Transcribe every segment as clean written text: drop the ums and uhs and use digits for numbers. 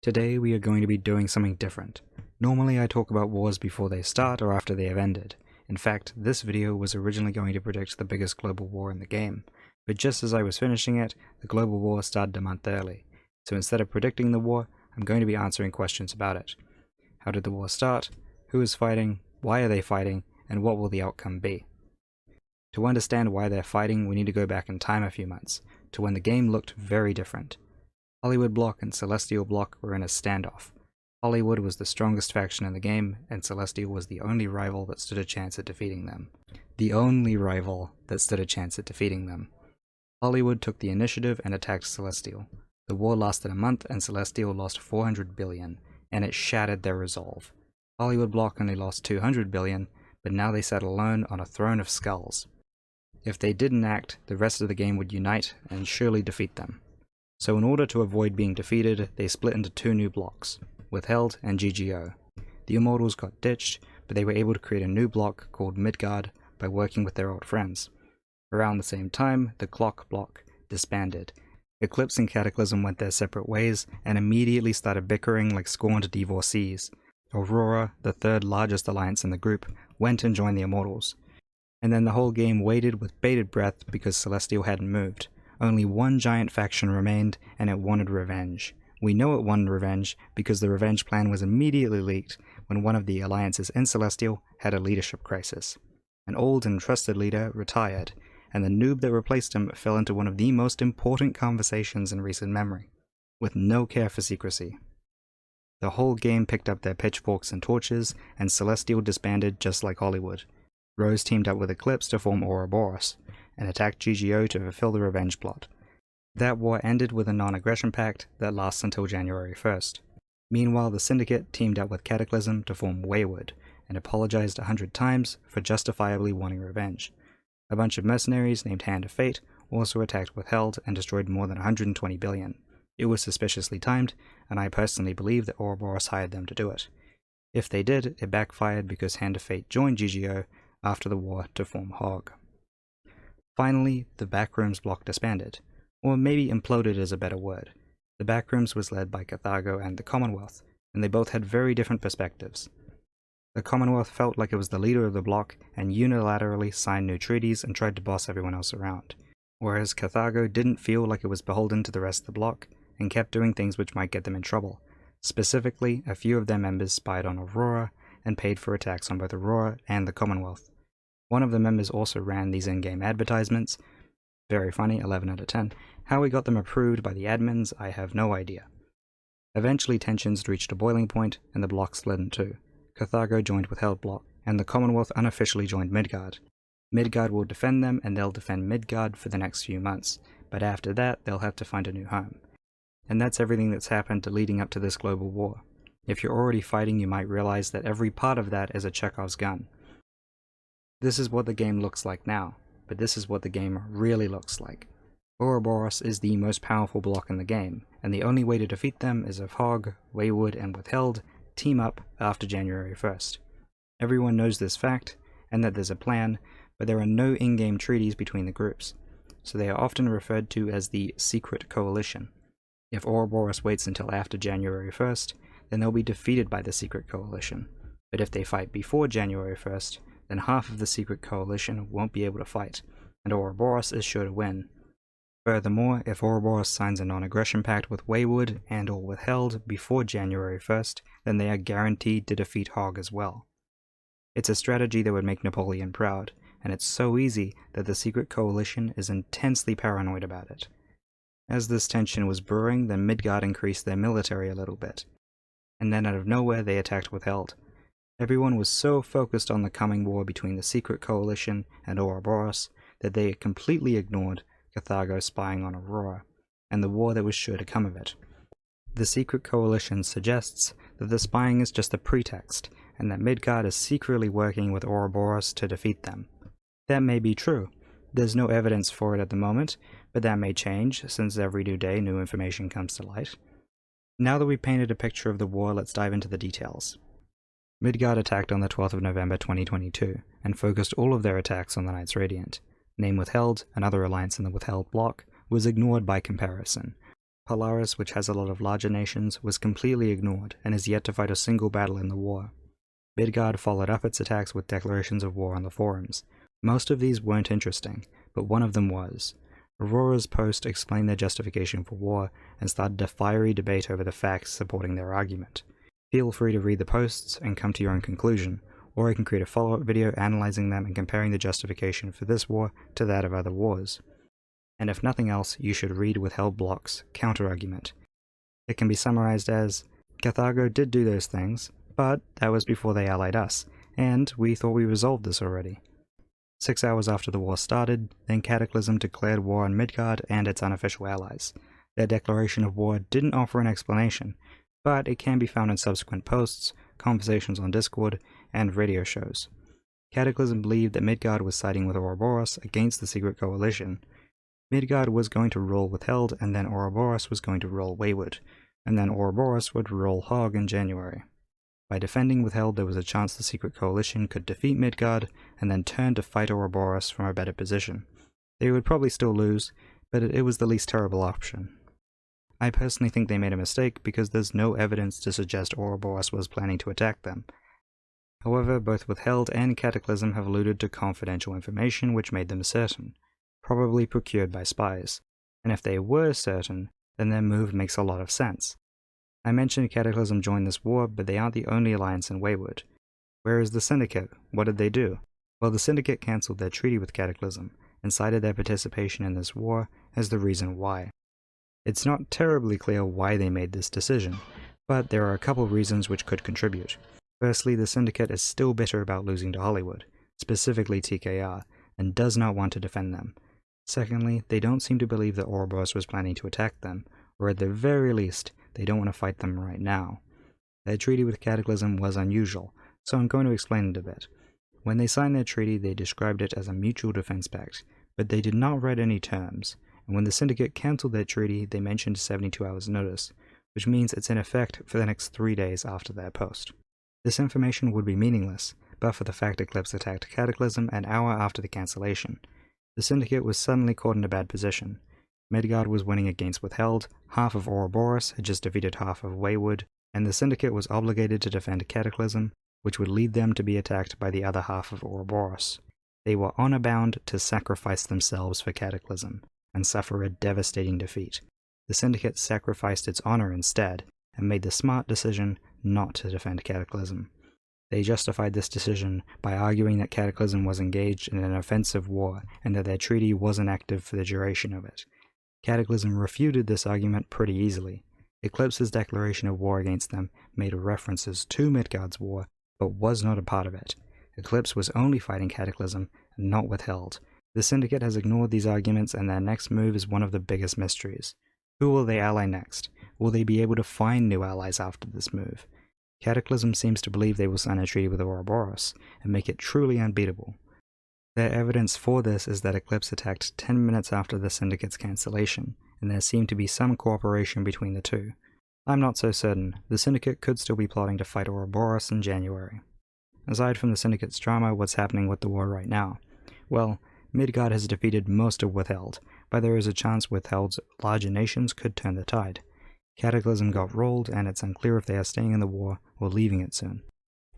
Today we are going to be doing something different. Normally I talk about wars before they start or after they have ended. In fact, this video was originally going to predict the biggest global war in the game, but just as I was finishing it, the global war started a month early. So instead of predicting the war, I'm going to be answering questions about it. How did the war start? Who is fighting? Why are they fighting? And what will the outcome be? To understand why they're fighting, we need to go back in time a few months, to when the game looked very different. Hollywood Block and Celestial Block were in a standoff. Hollywood was the strongest faction in the game, and Celestial was the only rival that stood a chance at defeating them. Hollywood took the initiative and attacked Celestial. The war lasted a month and Celestial lost 400 billion, and it shattered their resolve. Hollywood Block only lost 200 billion, but now they sat alone on a throne of skulls. If they didn't act, the rest of the game would unite and surely defeat them. So in order to avoid being defeated, they split into two new blocks, Withheld and GGO. The Immortals got ditched, but they were able to create a new block called Midgard by working with their old friends. Around the same time, the Clock block disbanded. Eclipse and Cataclysm went their separate ways and immediately started bickering like scorned divorcees. Aurora, the third largest alliance in the group, went and joined the Immortals. And then the whole game waited with bated breath because Celestial hadn't moved. Only one giant faction remained, and it wanted revenge. We know it wanted revenge because the revenge plan was immediately leaked when one of the alliances in Celestial had a leadership crisis. An old and trusted leader retired, and the noob that replaced him fell into one of the most important conversations in recent memory, with no care for secrecy. The whole game picked up their pitchforks and torches, and Celestial disbanded just like Hollywood. Rose teamed up with Eclipse to form Ouroboros, and attacked GGO to fulfill the revenge plot. That war ended with a non-aggression pact that lasts until January 1st. Meanwhile, the Syndicate teamed up with Cataclysm to form Wayward, and apologized 100 times for justifiably wanting revenge. A bunch of mercenaries named Hand of Fate also attacked Withheld and destroyed more than 120 billion. It was suspiciously timed, and I personally believe that Ouroboros hired them to do it. If they did, it backfired because Hand of Fate joined GGO after the war to form Hog. Finally, the Backrooms block disbanded, or maybe imploded is a better word. The Backrooms was led by Carthago and the Commonwealth, and they both had very different perspectives. The Commonwealth felt like it was the leader of the bloc and unilaterally signed new treaties and tried to boss everyone else around, whereas Carthago didn't feel like it was beholden to the rest of the bloc and kept doing things which might get them in trouble. Specifically, a few of their members spied on Aurora and paid for attacks on both Aurora and the Commonwealth. One of the members also ran these in-game advertisements. Very funny, 11 out of 10. How he got them approved by the admins, I have no idea. Eventually tensions reached a boiling point and the block split in two. Carthago joined Withheld block, and the Commonwealth unofficially joined Midgard. Midgard will defend them, and they'll defend Midgard for the next few months, but after that they'll have to find a new home. And that's everything that's happened leading up to this global war. If you're already fighting, you might realize that every part of that is a Chekhov's gun. This is what the game looks like now, but this is what the game really looks like. Ouroboros is the most powerful block in the game, and the only way to defeat them is if Hog, Wayward, and Withheld team up after January 1st. Everyone knows this fact, and that there's a plan, but there are no in-game treaties between the groups, so they are often referred to as the Secret Coalition. If Ouroboros waits until after January 1st, then they'll be defeated by the Secret Coalition, but if they fight before January 1st, then half of the Secret Coalition won't be able to fight, and Ouroboros is sure to win. Furthermore, if Ouroboros signs a non-aggression pact with Wayward and or Withheld before January 1st, then they are guaranteed to defeat Hog as well. It's a strategy that would make Napoleon proud, and it's so easy that the Secret Coalition is intensely paranoid about it. As this tension was brewing, then Midgard increased their military a little bit, and then out of nowhere they attacked Withheld. Everyone was so focused on the coming war between the Secret Coalition and Ouroboros that they completely ignored Carthago spying on Aurora, and the war that was sure to come of it. The Secret Coalition suggests that the spying is just a pretext, and that Midgard is secretly working with Ouroboros to defeat them. That may be true. There's no evidence for it at the moment, but that may change, since every new day new information comes to light. Now that we've painted a picture of the war, let's dive into the details. Midgard attacked on the 12th of November 2022, and focused all of their attacks on the Knights Radiant. Name Withheld, another alliance in the Withheld block, was ignored by comparison. Polaris, which has a lot of larger nations, was completely ignored and is yet to fight a single battle in the war. Midgard followed up its attacks with declarations of war on the forums. Most of these weren't interesting, but one of them was. Aurora's post explained their justification for war and started a fiery debate over the facts supporting their argument. Feel free to read the posts and come to your own conclusion, or I can create a follow-up video analyzing them and comparing the justification for this war to that of other wars. And if nothing else, you should read Withheld Block's counter-argument. It can be summarized as, Carthago did do those things, but that was before they allied us, and we thought we resolved this already. 6 hours after the war started, then Cataclysm declared war on Midgard and its unofficial allies. Their declaration of war didn't offer an explanation, but it can be found in subsequent posts, conversations on Discord, and radio shows. Cataclysm believed that Midgard was siding with Ouroboros against the Secret Coalition. Midgard was going to rule Withheld, and then Ouroboros was going to rule Wayward, and then Ouroboros would rule Hog in January. By defending Withheld, there was a chance the Secret Coalition could defeat Midgard, and then turn to fight Ouroboros from a better position. They would probably still lose, but it was the least terrible option. I personally think they made a mistake because there's no evidence to suggest Ouroboros was planning to attack them. However, both Withheld and Cataclysm have alluded to confidential information which made them certain, probably procured by spies, and if they were certain, then their move makes a lot of sense. I mentioned Cataclysm joined this war, but they aren't the only alliance in Wayward. Where is the Syndicate? What did they do? Well, the Syndicate cancelled their treaty with Cataclysm, and cited their participation in this war as the reason why. It's not terribly clear why they made this decision, but there are a couple of reasons which could contribute. Firstly, the Syndicate is still bitter about losing to Hollywood, specifically TKR, and does not want to defend them. Secondly, they don't seem to believe that Ouroboros was planning to attack them, or at the very least, they don't want to fight them right now. Their treaty with Cataclysm was unusual, so I'm going to explain it a bit. When they signed their treaty, they described it as a mutual defense pact, but they did not write any terms, and when the Syndicate cancelled their treaty, they mentioned 72 hours notice, which means it's in effect for the next 3 days after their post. This information would be meaningless, but for the fact Eclipse attacked Cataclysm an hour after the cancellation. The Syndicate was suddenly caught in a bad position. Midgard was winning against Withheld, half of Ouroboros had just defeated half of Wayward, and the Syndicate was obligated to defend Cataclysm, which would lead them to be attacked by the other half of Ouroboros. They were honor-bound to sacrifice themselves for Cataclysm, and suffer a devastating defeat. The Syndicate sacrificed its honor instead, and made the smart decision not to defend Cataclysm. They justified this decision by arguing that Cataclysm was engaged in an offensive war, and that their treaty wasn't active for the duration of it. Cataclysm refuted this argument pretty easily. Eclipse's declaration of war against them made references to Midgard's war, but was not a part of it. Eclipse was only fighting Cataclysm, and not Withheld. The Syndicate has ignored these arguments, and their next move is one of the biggest mysteries. Who will they ally next? Will they be able to find new allies after this move? Cataclysm seems to believe they will sign a treaty with Ouroboros, and make it truly unbeatable. Their evidence for this is that Eclipse attacked 10 minutes after the Syndicate's cancellation, and there seemed to be some cooperation between the two. I'm not so certain. The Syndicate could still be plotting to fight Ouroboros in January. Aside from the Syndicate's drama, what's happening with the war right now? Well, Midgard has defeated most of Withheld, but there is a chance Withheld's larger nations could turn the tide. Cataclysm got rolled, and it's unclear if they are staying in the war or leaving it soon.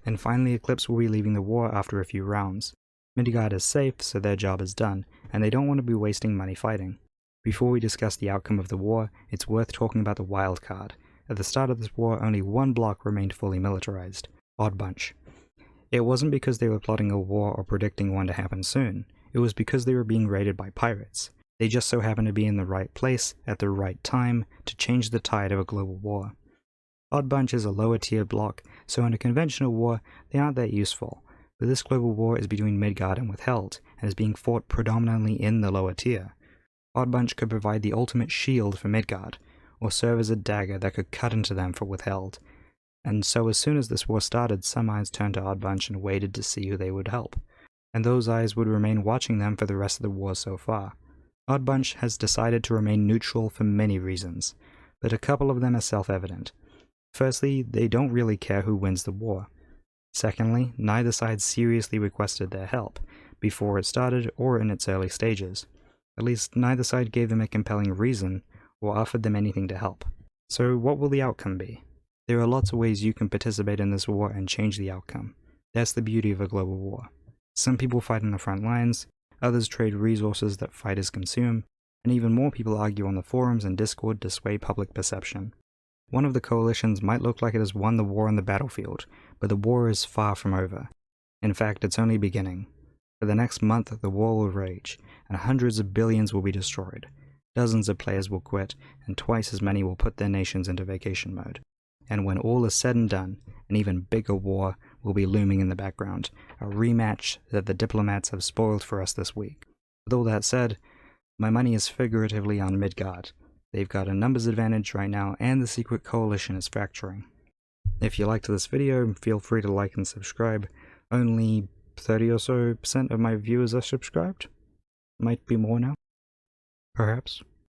And finally, Eclipse will be leaving the war after a few rounds. Midgard is safe, so their job is done, and they don't want to be wasting money fighting. Before we discuss the outcome of the war, it's worth talking about the wild card. At the start of this war, only one bloc remained fully militarized, Odd Bunch. It wasn't because they were plotting a war or predicting one to happen soon. It was because they were being raided by pirates. They just so happened to be in the right place, at the right time, to change the tide of a global war. Odd Bunch is a lower tier bloc, so in a conventional war, they aren't that useful. But this global war is between Midgard and Withheld, and is being fought predominantly in the lower tier. Odd Bunch could provide the ultimate shield for Midgard, or serve as a dagger that could cut into them for Withheld. And so as soon as this war started, some eyes turned to Odd Bunch and waited to see who they would help. And those eyes would remain watching them for the rest of the war so far. Odd Bunch has decided to remain neutral for many reasons, but a couple of them are self-evident. Firstly, they don't really care who wins the war. Secondly, neither side seriously requested their help, before it started or in its early stages. At least neither side gave them a compelling reason, or offered them anything to help. So what will the outcome be? There are lots of ways you can participate in this war and change the outcome. That's the beauty of a global war. Some people fight in the front lines, others trade resources that fighters consume, and even more people argue on the forums and Discord to sway public perception. One of the coalitions might look like it has won the war on the battlefield, but the war is far from over. In fact, it's only beginning. For the next month, the war will rage, and hundreds of billions will be destroyed. Dozens of players will quit, and twice as many will put their nations into vacation mode. And when all is said and done, an even bigger war will be looming in the background, a rematch that the diplomats have spoiled for us this week. With all that said, my money is figuratively on Midgard. They've got a numbers advantage right now, and the secret coalition is fracturing. If you liked this video, feel free to like and subscribe. Only 30 or so % of my viewers are subscribed. Might be more now. Perhaps.